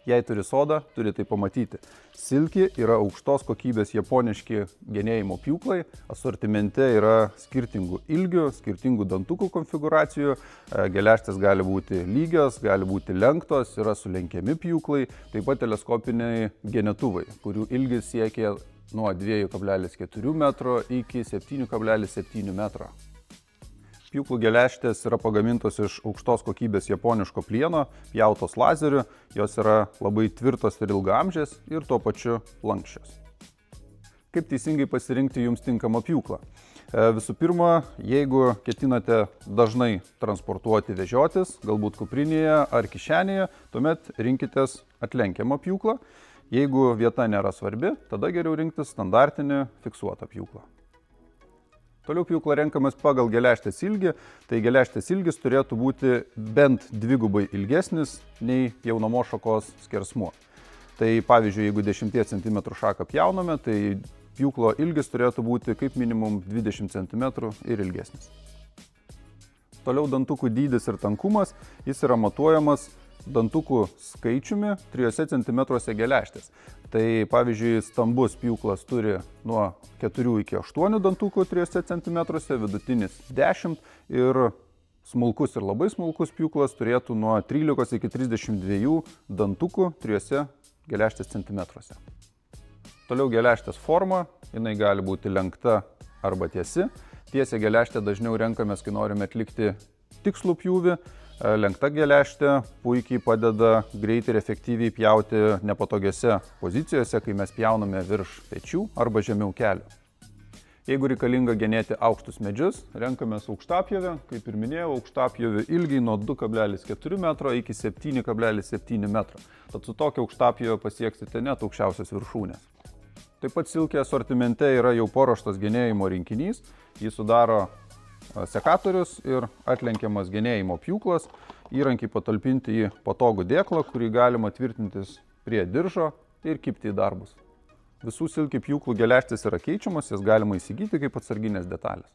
Jei turi sodą, turi tai pamatyti. Silki yra aukštos kokybės japoniški genėjimo pjūklai, asortimente yra skirtingų ilgių, skirtingų dantukų konfiguracijų, geležtės gali būti lygios, gali būti lenktos, yra sulenkiami pjūklai, taip pat teleskopiniai genetuvai, kurių ilgis siekia nuo 2,4 metro iki 7,7 metro. Pjūklų geležtės yra pagamintos iš aukštos kokybės japoniško plieno, pjautos lazeriu, jos yra labai tvirtos ir ilgaamžės ir tuo pačiu lankščios. Kaip teisingai pasirinkti jums tinkamą pjūklą? Visų pirma, jeigu ketinate dažnai transportuoti vežiotis, galbūt kuprinėje ar kišenėje, tuomet rinkitės atlenkiamą pjūklą. Jeigu vieta nėra svarbi, tada geriau rinktis standartinį fiksuotą pjūklą. Toliau pjūklą renkamas pagal geležtės ilgį, tai geležtės ilgis turėtų būti bent dvigubai ilgesnis nei pjaunamos šakos skersmuo. Tai pavyzdžiui, jeigu 10 cm šaką pjauname, tai pjūklo ilgis turėtų būti kaip minimum 20 cm ir ilgesnis. Toliau dantukų dydis ir tankumas, jis yra matuojamas dantukų skaičiumi 3 cm geležtės. Tai pavyzdžiui, stambus pjūklas turi nuo 4 iki 8 dantukų 3 cm, vidutinis 10 ir smulkus ir labai smulkus pjūklas turėtų nuo 13 iki 32 dantukų 3 geležtės centimetruose. Toliau geležtės forma, jinai gali būti lenkta arba tiesi. Tiesią geležtę dažniau renkamės, kai norime atlikti tikslų pjūvį. Lenkta geležtė puikiai padeda greitai ir efektyviai pjauti nepatogiose pozicijose, kai mes pjauname virš pečių arba žemiau kelių. Jeigu reikalinga genėti aukštus medžius, renkamės aukštapjovę. Kaip ir minėjau, aukštapjovė ilgiai nuo 2,4 metro iki 7,7 metro. Tad su tokia aukštapjove pasieksite net aukščiausios viršūnės. Taip pat Silki asortimente yra jau paruoštas genėjimo rinkinys. Jį sudaro sekatorius ir atlenkiamas genėjimo pjūklas, įrankiai patalpinti į patogų dėklą, kurį galima tvirtintis prie diržo ir kibti į darbus. Visų Silki pjūklų geležtės yra keičiamos, jas galima įsigyti kaip atsarginės detalės.